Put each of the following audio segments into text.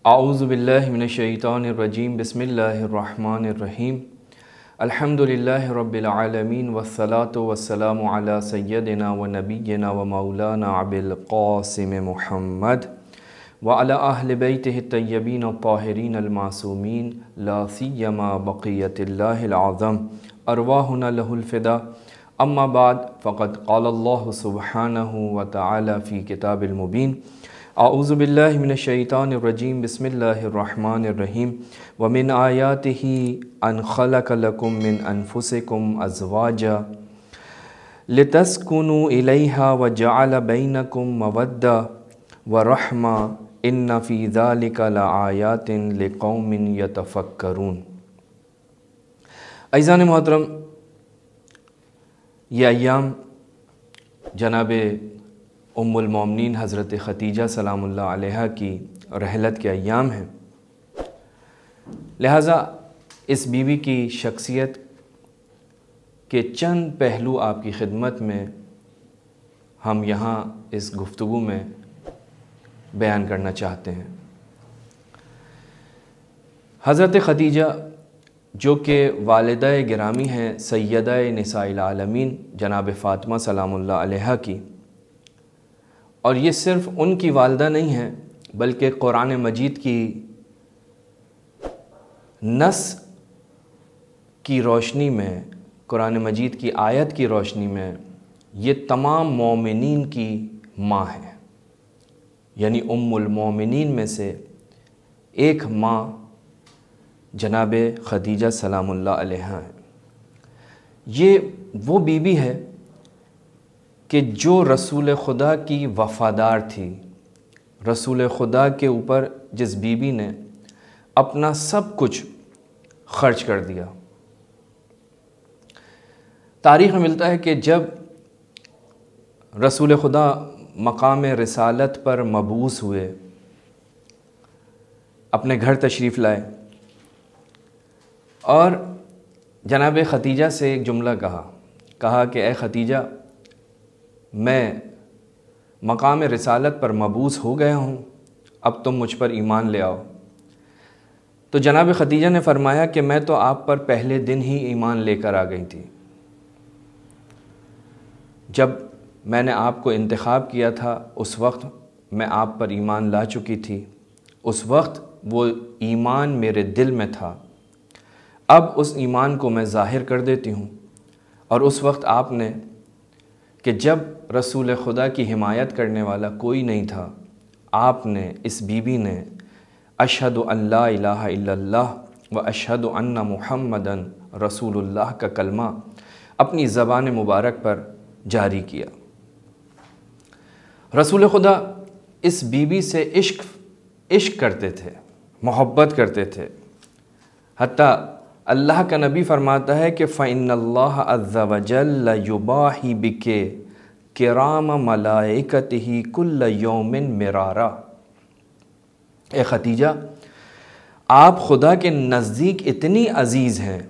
اعوذ باللہ من الشیطان الرجیم بسم اللہ الرحمن الرحیم الحمدللہ رب العالمین والصلاة والسلام علی سیدنا و نبینا و مولانا ابی القاسم محمد وعلی اہل بیتہ الطیبین الطاہرین المعصومین لا سیما بقیت اللہ العظم ارواحنا لہ الفدا اما بعد فقد قال اللہ سبحانہ وتعالی فی کتاب المبین اعوذ باللہ من الشیطان الرجیم بسم اللہ الرحمن الرحیم ومن آیاتہ ان خلق لکم من انفسکم ازواجا لتسکنوا الیہا وجعل بینکم مودہ ورحمہ ان فی ذلک لآیات لقوم یتفکرون۔ عزیزان محترم، یہ ایام جناب ام المومنین حضرت خدیجہ سلام اللہ علیہا کی رحلت کے ایام ہیں، لہٰذا اس بیوی کی شخصیت کے چند پہلو آپ کی خدمت میں ہم یہاں اس گفتگو میں بیان کرنا چاہتے ہیں۔ حضرت خدیجہ جو کہ والدہ گرامی ہیں سیدہ نساء العالمین جناب فاطمہ سلام اللہ علیہا کی، اور یہ صرف ان کی والدہ نہیں ہیں بلکہ قرآن مجید کی نص کی روشنی میں، قرآن مجید کی آیت کی روشنی میں یہ تمام مومنین کی ماں ہے، یعنی ام المومنین میں سے ایک ماں جناب خدیجہ سلام اللہ علیہا ہے۔ یہ وہ بیوی ہے کہ جو رسول خدا کی وفادار تھی، رسول خدا کے اوپر جس بیوی نے اپنا سب کچھ خرچ کر دیا۔ تاریخ میں ملتا ہے کہ جب رسول خدا مقام رسالت پر مبعوث ہوئے، اپنے گھر تشریف لائے اور جناب خدیجہ سے ایک جملہ کہا کہ اے خدیجہ، میں مقام رسالت پر مبعوث ہو گیا ہوں، اب تم مجھ پر ایمان لے آؤ۔ تو جناب خدیجہ نے فرمایا کہ میں تو آپ پر پہلے دن ہی ایمان لے کر آ گئی تھی، جب میں نے آپ کو انتخاب کیا تھا اس وقت میں آپ پر ایمان لا چکی تھی، اس وقت وہ ایمان میرے دل میں تھا، اب اس ایمان کو میں ظاہر کر دیتی ہوں۔ اور اس وقت آپ نے کہ جب رسول خدا کی حمایت کرنے والا کوئی نہیں تھا، آپ نے، اس بیوی نے اشہد ان لا الہ الا اللہ و اشہد ان محمدن رسول اللہ کا کلمہ اپنی زبان مبارک پر جاری کیا۔ رسول خدا اس بیوی سے عشق کرتے تھے، محبت کرتے تھے، حتیٰ اللہ کا نبی فرماتا ہے کہ فَإِنَّ اللَّهَ عَزَّ وَجَلَّ يُبَاحِ بِكَ كِرَامَ مَلَائِكَتِهِ كُلَّ يَوْمٍ مِرَارًا۔ اے خدیجہ، آپ خدا کے نزدیک اتنی عزیز ہیں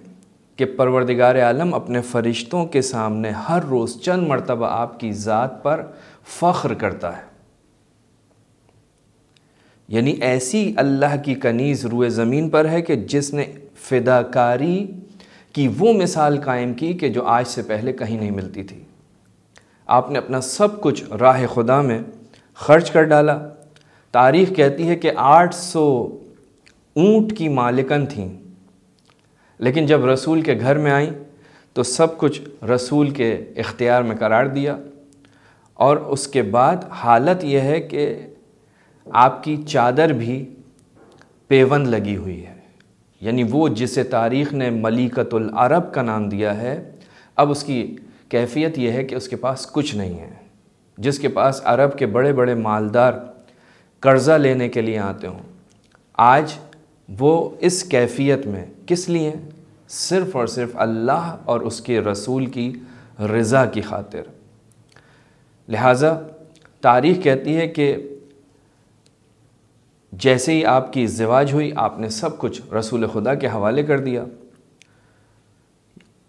کہ پروردگار عالم اپنے فرشتوں کے سامنے ہر روز چند مرتبہ آپ کی ذات پر فخر کرتا ہے۔ یعنی ایسی اللہ کی کنیز روئے زمین پر ہے کہ جس نے فداکاری کی وہ مثال قائم کی کہ جو آج سے پہلے کہیں نہیں ملتی تھی۔ آپ نے اپنا سب کچھ راہ خدا میں خرچ کر ڈالا۔ تاریخ کہتی ہے کہ 800 اونٹ کی مالکن تھیں، لیکن جب رسول کے گھر میں آئیں تو سب کچھ رسول کے اختیار میں قرار دیا، اور اس کے بعد حالت یہ ہے کہ آپ کی چادر بھی پیوند لگی ہوئی ہے، یعنی وہ جسے تاریخ نے ملیکۃ العرب کا نام دیا ہے، اب اس کی کیفیت یہ ہے کہ اس کے پاس کچھ نہیں ہے۔ جس کے پاس عرب کے بڑے بڑے مالدار قرضہ لینے کے لیے آتے ہوں، آج وہ اس کیفیت میں کس لیے؟ صرف اور صرف اللہ اور اس کے رسول کی رضا کی خاطر۔ لہٰذا تاریخ کہتی ہے کہ جیسے ہی آپ کی ازدواج ہوئی، آپ نے سب کچھ رسول خدا کے حوالے کر دیا۔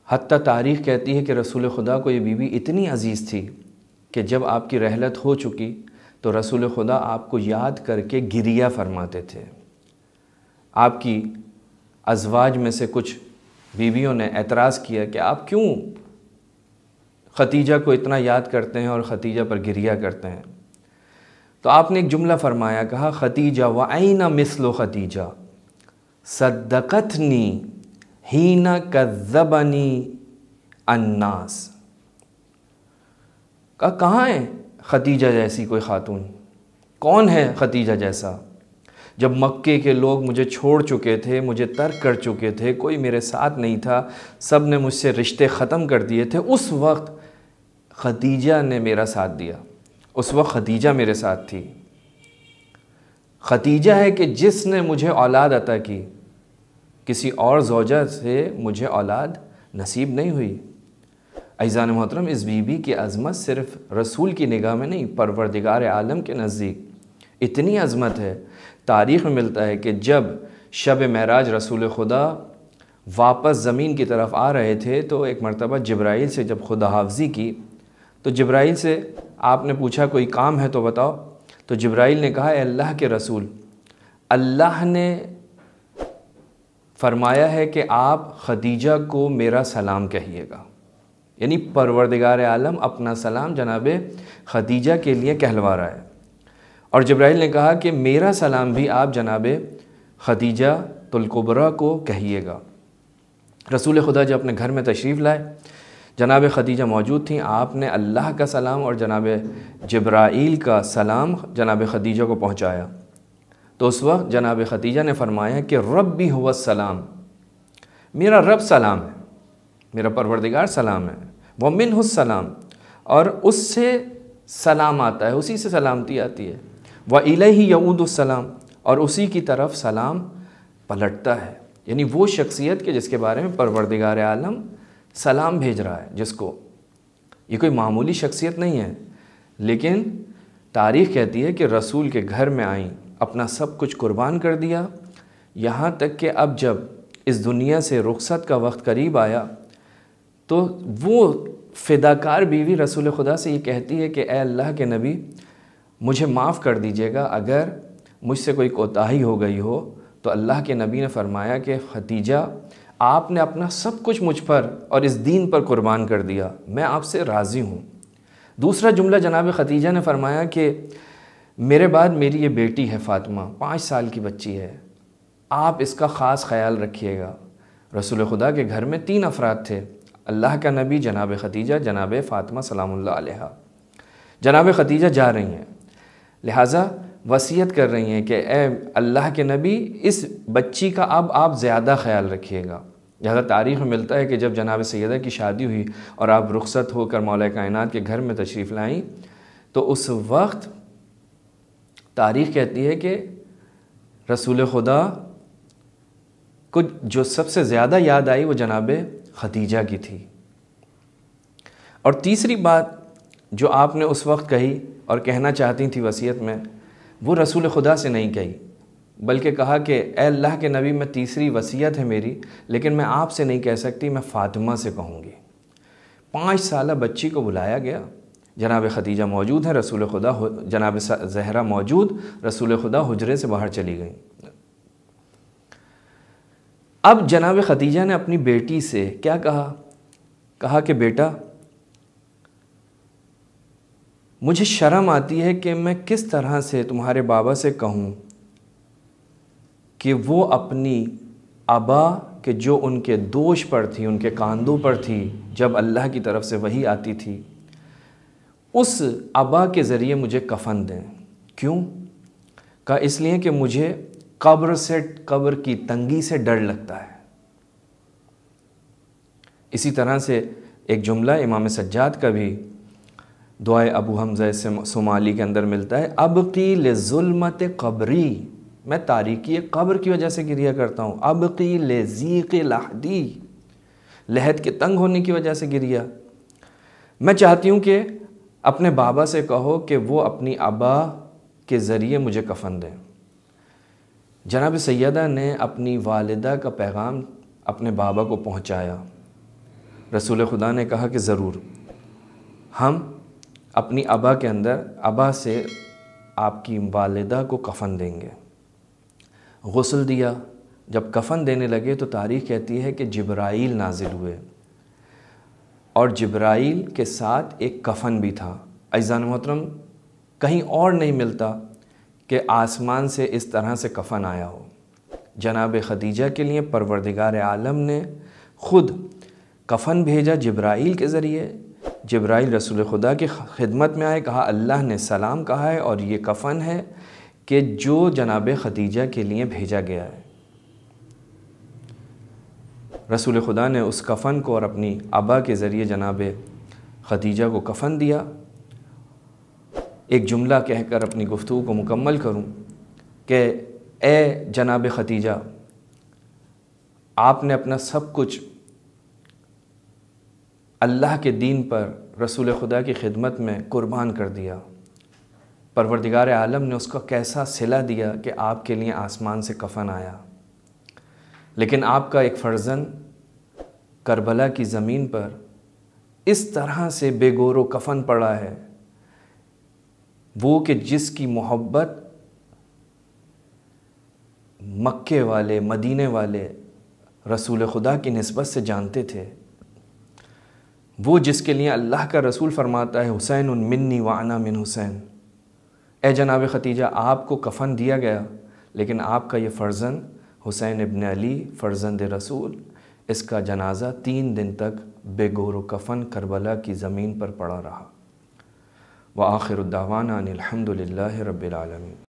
حتیٰ تاریخ کہتی ہے کہ رسول خدا کو یہ بیوی اتنی عزیز تھی کہ جب آپ کی رحلت ہو چکی تو رسول خدا آپ کو یاد کر کے گریہ فرماتے تھے آپ کی ازواج میں سے کچھ بیویوں نے اعتراض کیا کہ آپ کیوں ختیجہ کو اتنا یاد کرتے ہیں اور ختیجہ پر گریہ کرتے ہیں؟ تو آپ نے ایک جملہ فرمایا، کہا ختیجہ وَأَيْنَ مِثْلُ ختیجہ صدقتنی حین کذبنی الناس۔ کہاں ہے ختیجہ جیسی کوئی خاتون؟ کون ہے ختیجہ جیسا؟ جب مکے کے لوگ مجھے چھوڑ چکے تھے، مجھے ترک کر چکے تھے، کوئی میرے ساتھ نہیں تھا، سب نے مجھ سے رشتے ختم کر دیے تھے، اس وقت ختیجہ نے میرا ساتھ دیا، اس وقت ختیجہ میرے ساتھ تھی۔ ختیجہ ہے کہ جس نے مجھے اولاد عطا کی، کسی اور زوجہ سے مجھے اولاد نصیب نہیں ہوئی۔ عزیزان محترم، اس بی بی کی عظمت صرف رسول کی نگاہ میں نہیں، پروردگار عالم کے نزدیک اتنی عظمت ہے۔ تاریخ میں ملتا ہے کہ جب شب معراج رسول خدا واپس زمین کی طرف آ رہے تھے تو ایک مرتبہ جبرائیل سے جب خدا حافظی کی تو جبرائیل سے آپ نے پوچھا کوئی کام ہے تو بتاؤ، تو جبرائیل نے کہا اے اللہ کے رسول، اللہ نے فرمایا ہے کہ آپ ختیجہ کو میرا سلام کہیے گا، یعنی پروردگار عالم اپنا سلام جناب ختیجہ کے لیے کہلوا رہا ہے۔ اور جبرائیل نے کہا کہ میرا سلام بھی آپ جناب ختیجہ الکبریٰ کو کہیے گا۔ رسول خدا جب اپنے گھر میں تشریف لائے، جناب ختیجہ موجود تھیں، آپ نے اللہ کا سلام اور جناب جبرائیل کا سلام جناب ختیجہ کو پہنچایا۔ تو اس وقت جناب ختیجہ نے فرمایا کہ ربی هو السلام، میرا رب سلام ہے، میرا پروردگار سلام ہے، ومنہ السلام، اور اس سے سلام آتا ہے، اسی سے سلامتی آتی ہے، وإلیہ یعود السلام، اور اسی کی طرف سلام پلٹتا ہے۔ یعنی وہ شخصیت کے جس کے بارے میں پروردگار عالم سلام بھیج رہا ہے، جس کو یہ کوئی معمولی شخصیت نہیں ہے، لیکن تاریخ کہتی ہے کہ رسول کے گھر میں آئیں، اپنا سب کچھ قربان کر دیا، یہاں تک کہ اب جب اس دنیا سے رخصت کا وقت قریب آیا تو وہ فداکار بیوی رسول خدا سے یہ کہتی ہے کہ اے اللہ کے نبی، مجھے معاف کر دیجیے گا، اگر مجھ سے کوئی کوتاہی ہو گئی ہو۔ تو اللہ کے نبی نے فرمایا کہ ختیجہ، آپ نے اپنا سب کچھ مجھ پر اور اس دین پر قربان کر دیا، میں آپ سے راضی ہوں۔ دوسرا جملہ جناب ختیجہ نے فرمایا کہ میرے بعد میری یہ بیٹی ہے فاطمہ، 5 سال کی بچی ہے، آپ اس کا خاص خیال رکھیے گا۔ رسول خدا کے گھر میں 3 افراد تھے، اللہ کا نبی، جناب ختیجہ، جناب فاطمہ سلام اللہ علیہا۔ جناب ختیجہ جا رہی ہیں، لہٰذا وصیت کر رہی ہیں کہ اے اللہ کے نبی، اس بچی کا اب آپ زیادہ خیال رکھیے گا۔ لہٰذا تاریخ میں ملتا ہے کہ جب جناب سیدہ کی شادی ہوئی اور آپ رخصت ہو کر مولا کائنات کے گھر میں تشریف لائیں تو اس وقت تاریخ کہتی ہے کہ رسول خدا کو جو سب سے زیادہ یاد آئی وہ جناب ختیجہ کی تھی۔ اور تیسری بات جو آپ نے اس وقت کہی اور کہنا چاہتی تھی وصیت میں، وہ رسول خدا سے نہیں کہی، بلکہ کہا کہ اے اللہ کے نبی، میں تیسری وصیت ہے میری، لیکن میں آپ سے نہیں کہہ سکتی، میں فاطمہ سے کہوں گی۔ 5 سالہ بچی کو بلایا گیا، جناب ختیجہ موجود ہیں، رسول خدا جناب زہرا موجود، رسول خدا حجرے سے باہر چلی گئیں۔ اب جناب ختیجہ نے اپنی بیٹی سے کیا کہا کہ بیٹا، مجھے شرم آتی ہے کہ میں کس طرح سے تمہارے بابا سے کہوں کہ وہ اپنی ابا کہ جو ان کے دوش پر تھی، ان کے کاندھوں پر تھی، جب اللہ کی طرف سے وحی آتی تھی، اس ابا کے ذریعے مجھے کفن دیں۔ کیوں؟ کہا اس لیے کہ مجھے قبر کی تنگی سے ڈر لگتا ہے۔ اسی طرح سے ایک جملہ امام سجاد کا بھی دعائے ابو حمزہ صومالی کے اندر ملتا ہے، ابقی لظلمت قبری، میں تاریکی قبر کی وجہ سے گریہ کرتا ہوں، ابقی لضیق لحدی، لحد کے تنگ ہونے کی وجہ سے گریہ۔ میں چاہتی ہوں کہ اپنے بابا سے کہو کہ وہ اپنی ابا کے ذریعے مجھے کفن دیں۔ جناب سیدہ نے اپنی والدہ کا پیغام اپنے بابا کو پہنچایا۔ رسول خدا نے کہا کہ ضرور ہم اپنی ابا کے اندر ابا سے آپ کی والدہ کو کفن دیں گے۔ غسل دیا، جب کفن دینے لگے تو تاریخ کہتی ہے کہ جبرائیل نازل ہوئے، اور جبرائیل کے ساتھ ایک کفن بھی تھا۔ عزیزان محترم، کہیں اور نہیں ملتا کہ آسمان سے اس طرح سے کفن آیا ہو۔ جناب خدیجہ کے لیے پروردگار عالم نے خود کفن بھیجا جبرائیل کے ذریعے۔ جبرائیل رسول خدا کی خدمت میں آئے، کہا اللہ نے سلام کہا ہے اور یہ کفن ہے کہ جو جناب خدیجہ کے لیے بھیجا گیا ہے۔ رسول خدا نے اس کفن کو اور اپنی ابا کے ذریعے جناب خدیجہ کو کفن دیا۔ ایک جملہ کہہ کر اپنی گفتگو کو مکمل کروں کہ اے جناب خدیجہ، آپ نے اپنا سب کچھ اللہ کے دین پر رسول خدا کی خدمت میں قربان کر دیا۔ پروردگار عالم نے اس کا کیسا صلہ دیا کہ آپ کے لیے آسمان سے کفن آیا، لیکن آپ کا ایک فرزند کربلا کی زمین پر اس طرح سے بے گور و کفن پڑا ہے، وہ کہ جس کی محبت مکے والے مدینے والے رسول خدا کی نسبت سے جانتے تھے، وہ جس کے لیے اللہ کا رسول فرماتا ہے حسین منی وانا من حسین۔ اے جناب خدیجہ، آپ کو کفن دیا گیا، لیکن آپ کا یہ فرزند حسین ابن علی فرزند رسول، اس کا جنازہ 3 دن تک بے گور و کفن کربلا کی زمین پر پڑا رہا۔ وآخر الدعوانا ان الحمد للہ رب العالمین۔